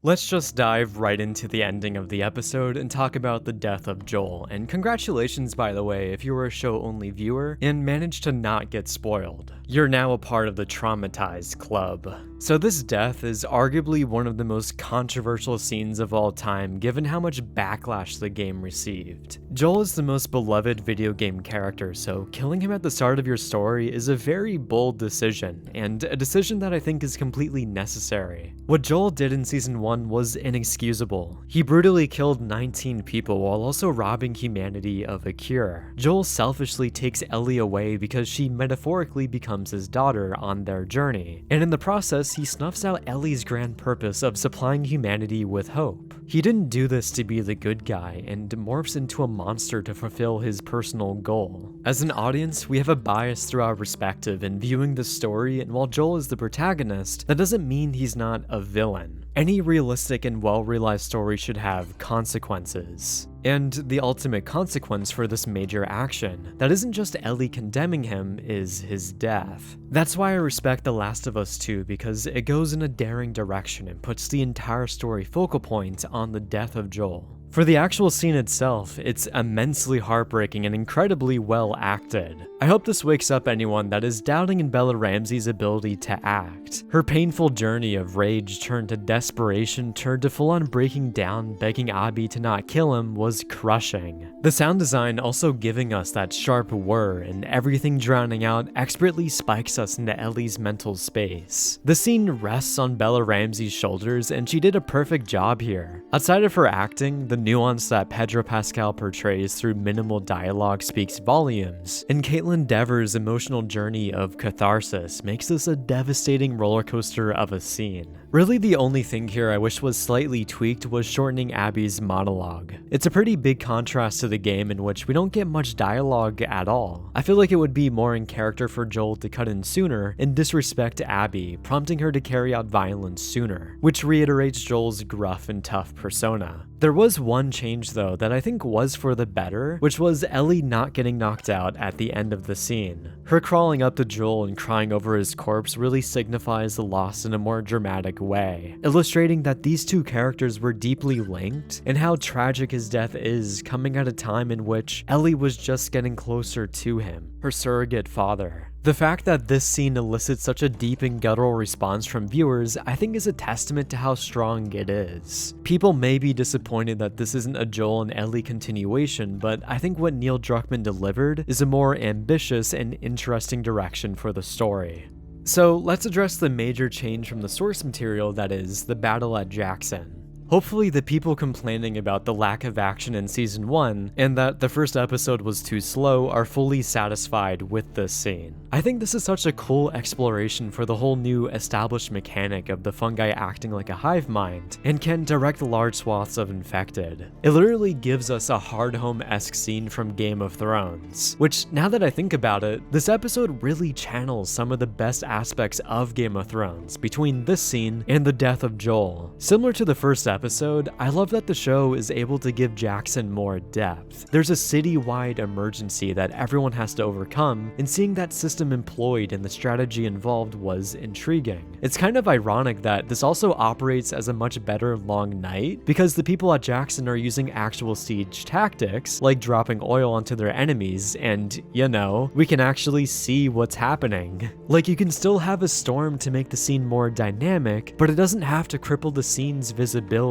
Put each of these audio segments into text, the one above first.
Let's just dive right into the ending of the episode and talk about the death of Joel, and congratulations by the way if you were a show-only viewer and managed to not get spoiled. You're now a part of the traumatized club. So this death is arguably one of the most controversial scenes of all time given how much backlash the game received. Joel is the most beloved video game character, so killing him at the start of your story is a very bold decision, and a decision that I think is completely necessary. What Joel did in Season 1 was inexcusable. He brutally killed 19 people while also robbing humanity of a cure. Joel selfishly takes Ellie away because she metaphorically becomes his daughter on their journey, and in the process he snuffs out Ellie's grand purpose of supplying humanity with hope. He didn't do this to be the good guy and morphs into a monster to fulfill his personal goal. As an audience, we have a bias through our perspective in viewing this story, and while Joel is the protagonist, that doesn't mean he's not a villain. Any realistic and well-realized story should have consequences. And the ultimate consequence for this major action, that isn't just Ellie condemning him, is his death. That's why I respect The Last of Us 2, because it goes in a daring direction and puts the entire story focal point on the death of Joel. For the actual scene itself, it's immensely heartbreaking and incredibly well acted. I hope this wakes up anyone that is doubting in Bella Ramsey's ability to act. Her painful journey of rage turned to desperation turned to full-on breaking down, begging Abby to not kill him was crushing. The sound design also giving us that sharp whir and everything drowning out expertly spikes us into Ellie's mental space. The scene rests on Bella Ramsey's shoulders and she did a perfect job here. Outside of her acting, the nuance that Pedro Pascal portrays through minimal dialogue speaks volumes, and Caitlin Dever's emotional journey of catharsis makes this a devastating roller coaster of a scene. Really the only thing here I wish was slightly tweaked was shortening Abby's monologue. It's a pretty big contrast to the game in which we don't get much dialogue at all. I feel like it would be more in character for Joel to cut in sooner and disrespect Abby, prompting her to carry out violence sooner, which reiterates Joel's gruff and tough persona. There was one change though that I think was for the better, which was Ellie not getting knocked out at the end of the scene. Her crawling up to Joel and crying over his corpse really signifies the loss in a more dramatic way, illustrating that these two characters were deeply linked and how tragic his death is, coming at a time in which Ellie was just getting closer to him, her surrogate father. The fact that this scene elicits such a deep and guttural response from viewers, I think is a testament to how strong it is. People may be disappointed that this isn't a Joel and Ellie continuation, but I think what Neil Druckmann delivered is a more ambitious and interesting direction for the story. So let's address the major change from the source material, that is, the battle at Jackson. Hopefully the people complaining about the lack of action in Season 1 and that the first episode was too slow are fully satisfied with this scene. I think this is such a cool exploration for the whole new established mechanic of the fungi acting like a hive mind and can direct large swaths of infected. It literally gives us a hard home-esque scene from Game of Thrones, which now that I think about it, this episode really channels some of the best aspects of Game of Thrones between this scene and the death of Joel. Similar to the first episode, I love that the show is able to give Jackson more depth. There's a city-wide emergency that everyone has to overcome, and seeing that system employed and the strategy involved was intriguing. It's kind of ironic that this also operates as a much better long night, because the people at Jackson are using actual siege tactics, like dropping oil onto their enemies, and, you know, we can actually see what's happening. Like, you can still have a storm to make the scene more dynamic, but it doesn't have to cripple the scene's visibility.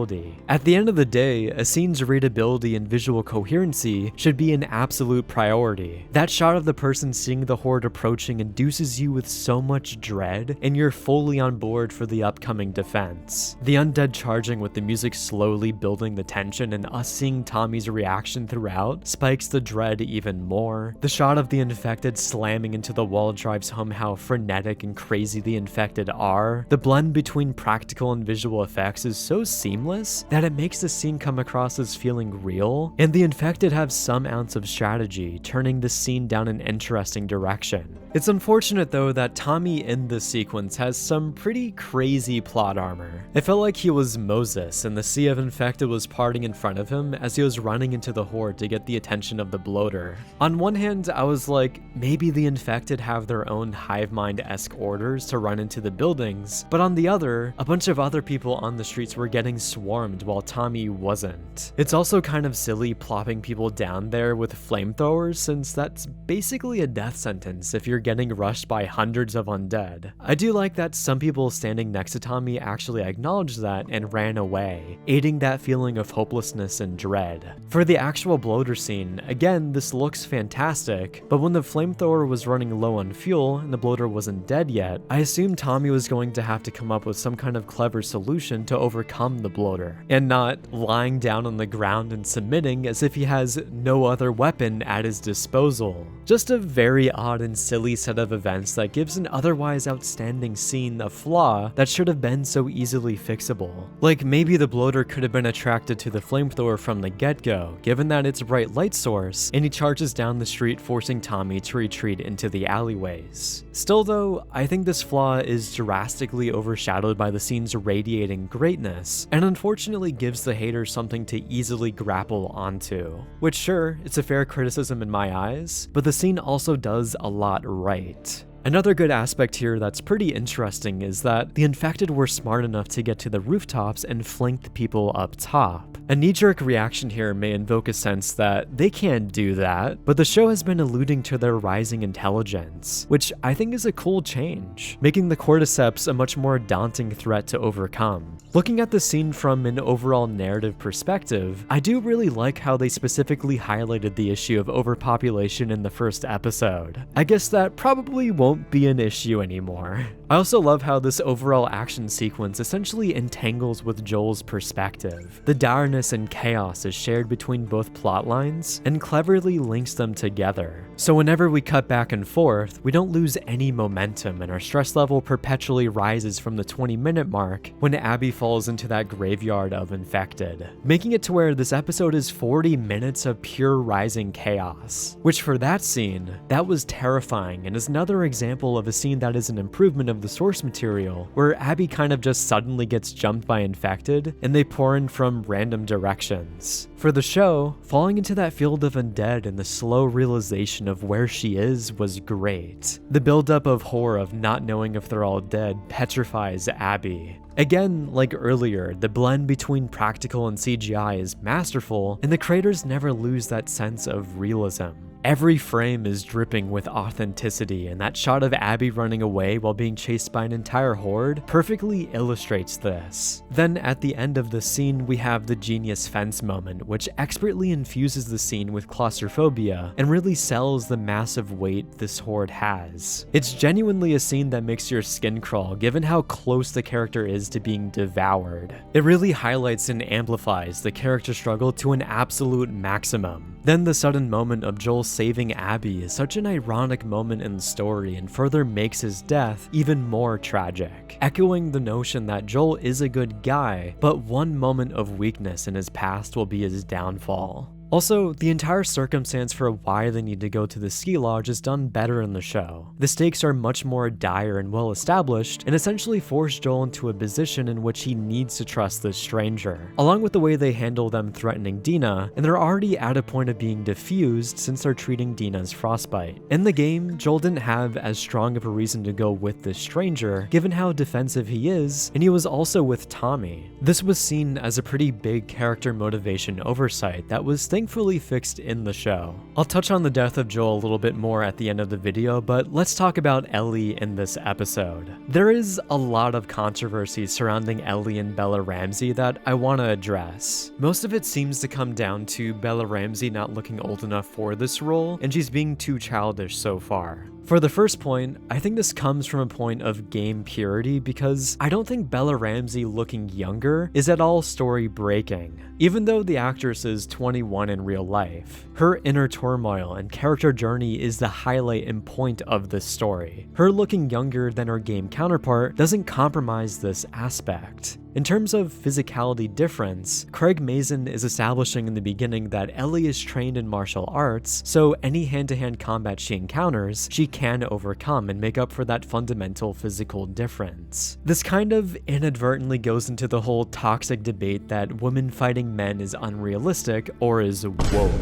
At the end of the day, a scene's readability and visual coherency should be an absolute priority. That shot of the person seeing the horde approaching induces you with so much dread, and you're fully on board for the upcoming defense. The undead charging with the music slowly building the tension and us seeing Tommy's reaction throughout spikes the dread even more. The shot of the infected slamming into the wall drives home how frenetic and crazy the infected are. The blend between practical and visual effects is so seamless seamless that it makes the scene come across as feeling real, and the infected have some ounce of strategy, turning the scene down an interesting direction. It's unfortunate though that Tommy in this sequence has some pretty crazy plot armor. It felt like he was Moses and the sea of infected was parting in front of him as he was running into the horde to get the attention of the bloater. On one hand, I was like, maybe the infected have their own hive mind-esque orders to run into the buildings, but on the other, a bunch of other people on the streets were getting swarmed while Tommy wasn't. It's also kind of silly plopping people down there with flamethrowers, since that's basically a death sentence if you're getting rushed by hundreds of undead. I do like that some people standing next to Tommy actually acknowledged that and ran away, aiding that feeling of hopelessness and dread. For the actual bloater scene, again, this looks fantastic, but when the flamethrower was running low on fuel and the bloater wasn't dead yet, I assumed Tommy was going to have to come up with some kind of clever solution to overcome the bloater, and not lying down on the ground and submitting as if he has no other weapon at his disposal. Just a very odd and silly set of events that gives an otherwise outstanding scene a flaw that should have been so easily fixable. Like maybe the bloater could have been attracted to the flamethrower from the get-go, given that it's a bright light source, and he charges down the street forcing Tommy to retreat into the alleyways. Still though, I think this flaw is drastically overshadowed by the scene's radiating greatness, and unfortunately gives the haters something to easily grapple onto. Which sure, it's a fair criticism in my eyes, but the scene also does a lot right. Another good aspect here that's pretty interesting is that the infected were smart enough to get to the rooftops and flank the people up top. A knee-jerk reaction here may invoke a sense that they can't do that, but the show has been alluding to their rising intelligence, which I think is a cool change, making the cordyceps a much more daunting threat to overcome. Looking at the scene from an overall narrative perspective, I do really like how they specifically highlighted the issue of overpopulation in the first episode. I guess that probably won't be an issue anymore. I also love how this overall action sequence essentially entangles with Joel's perspective. The dourness and chaos is shared between both plot lines and cleverly links them together. So whenever we cut back and forth, we don't lose any momentum and our stress level perpetually rises from the 20-minute mark when Abby falls into that graveyard of infected, making it to where this episode is 40 minutes of pure rising chaos. Which for that scene, that was terrifying and is another example of a scene that is an improvement of the source material, where Abby kind of just suddenly gets jumped by infected and they pour in from random directions. For the show, falling into that field of undead and the slow realization of where she is was great. The buildup of horror of not knowing if they're all dead petrifies Abby. Again, like earlier, the blend between practical and CGI is masterful, and the creators never lose that sense of realism. Every frame is dripping with authenticity, and that shot of Abby running away while being chased by an entire horde perfectly illustrates this. Then at the end of the scene, we have the genius fence moment, which expertly infuses the scene with claustrophobia and really sells the massive weight this horde has. It's genuinely a scene that makes your skin crawl given how close the character is to being devoured. It really highlights and amplifies the character struggle to an absolute maximum. Then the sudden moment of Joel saving Abby is such an ironic moment in the story and further makes his death even more tragic, echoing the notion that Joel is a good guy, but one moment of weakness in his past will be his downfall. Also, the entire circumstance for why they need to go to the ski lodge is done better in the show. The stakes are much more dire and well established, and essentially force Joel into a position in which he needs to trust this stranger, along with the way they handle them threatening Dina, and they're already at a point of being diffused since they're treating Dina's frostbite. In the game, Joel didn't have as strong of a reason to go with this stranger, given how defensive he is, and he was also with Tommy. This was seen as a pretty big character motivation oversight that was thankfully fixed in the show. I'll touch on the death of Joel a little bit more at the end of the video, but let's talk about Ellie in this episode. There is a lot of controversy surrounding Ellie and Bella Ramsey that I want to address. Most of it seems to come down to Bella Ramsey not looking old enough for this role, and she's being too childish so far. For the first point, I think this comes from a point of game purity because I don't think Bella Ramsey looking younger is at all story breaking. Even though the actress is 21 in real life, her inner turmoil and character journey is the highlight and point of this story. Her looking younger than her game counterpart doesn't compromise this aspect. In terms of physicality difference, Craig Mazin is establishing in the beginning that Ellie is trained in martial arts, so any hand-to-hand combat she encounters, she can overcome and make up for that fundamental physical difference. This kind of inadvertently goes into the whole toxic debate that women fighting men is unrealistic or is woke,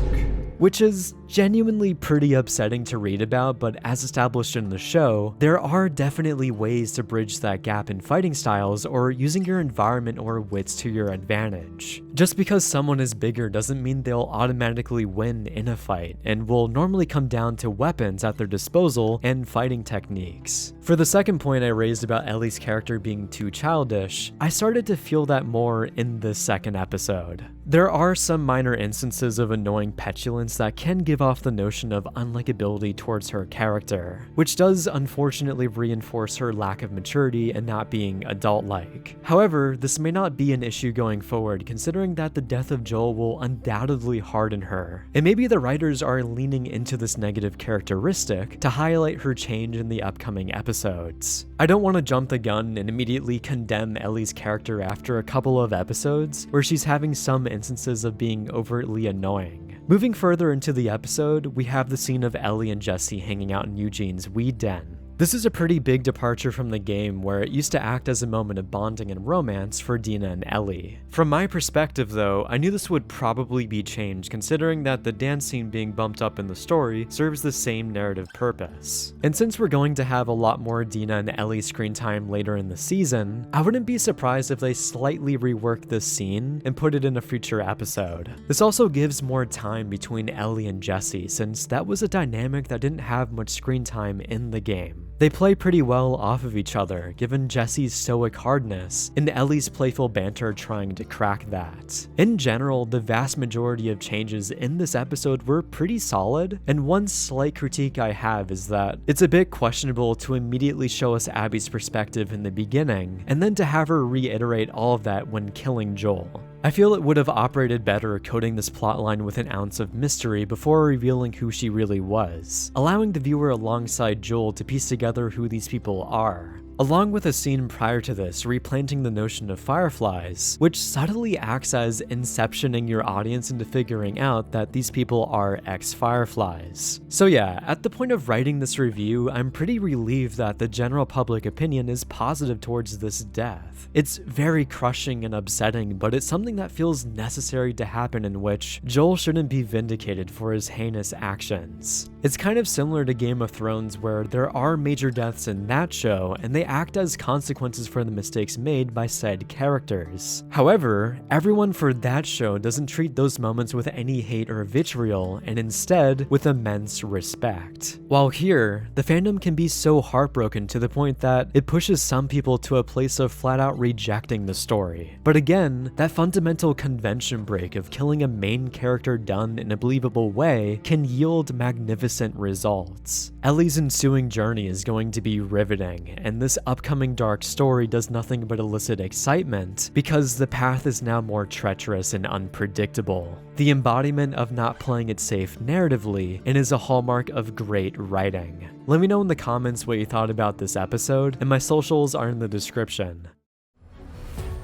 which is genuinely pretty upsetting to read about, but as established in the show, there are definitely ways to bridge that gap in fighting styles or using your environment or wits to your advantage. Just because someone is bigger doesn't mean they'll automatically win in a fight, and will normally come down to weapons at their disposal and fighting techniques. For the second point I raised about Ellie's character being too childish, I started to feel that more in this second episode. There are some minor instances of annoying petulance that can give off the notion of unlikability towards her character, which does unfortunately reinforce her lack of maturity and not being adult-like. However, this may not be an issue going forward, considering that the death of Joel will undoubtedly harden her, and maybe the writers are leaning into this negative characteristic to highlight her change in the upcoming episodes. I don't want to jump the gun and immediately condemn Ellie's character after a couple of episodes where she's having some instances of being overtly annoying. Moving further into the episode, we have the scene of Ellie and Jesse hanging out in Eugene's weed den. This is a pretty big departure from the game, where it used to act as a moment of bonding and romance for Dina and Ellie. From my perspective though, I knew this would probably be changed, considering that the dance scene being bumped up in the story serves the same narrative purpose. And since we're going to have a lot more Dina and Ellie screen time later in the season, I wouldn't be surprised if they slightly rework this scene and put it in a future episode. This also gives more time between Ellie and Jesse, since that was a dynamic that didn't have much screen time in the game. They play pretty well off of each other, given Jesse's stoic hardness and Ellie's playful banter trying to crack that. In general, the vast majority of changes in this episode were pretty solid, and one slight critique I have is that it's a bit questionable to immediately show us Abby's perspective in the beginning, and then to have her reiterate all of that when killing Joel. I feel it would have operated better coding this plotline with an ounce of mystery before revealing who she really was, allowing the viewer alongside Joel to piece together who these people are. Along with a scene prior to this replanting the notion of fireflies, which subtly acts as inceptioning your audience into figuring out that these people are ex-fireflies. So yeah, at the point of writing this review, I'm pretty relieved that the general public opinion is positive towards this death. It's very crushing and upsetting, but it's something that feels necessary to happen, in which Joel shouldn't be vindicated for his heinous actions. It's kind of similar to Game of Thrones, where there are major deaths in that show, and they act as consequences for the mistakes made by said characters. However, everyone for that show doesn't treat those moments with any hate or vitriol, and instead with immense respect. While here, the fandom can be so heartbroken to the point that it pushes some people to a place of flat out rejecting the story. But again, that fundamental convention break of killing a main character done in a believable way can yield magnificent results. Ellie's ensuing journey is going to be riveting, and this upcoming dark story does nothing but elicit excitement because the path is now more treacherous and unpredictable. The embodiment of not playing it safe narratively, and is a hallmark of great writing. Let me know in the comments what you thought about this episode, and my socials are in the description.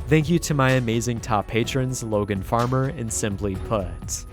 Thank you to my amazing top patrons, Logan Farmer and Simply Put.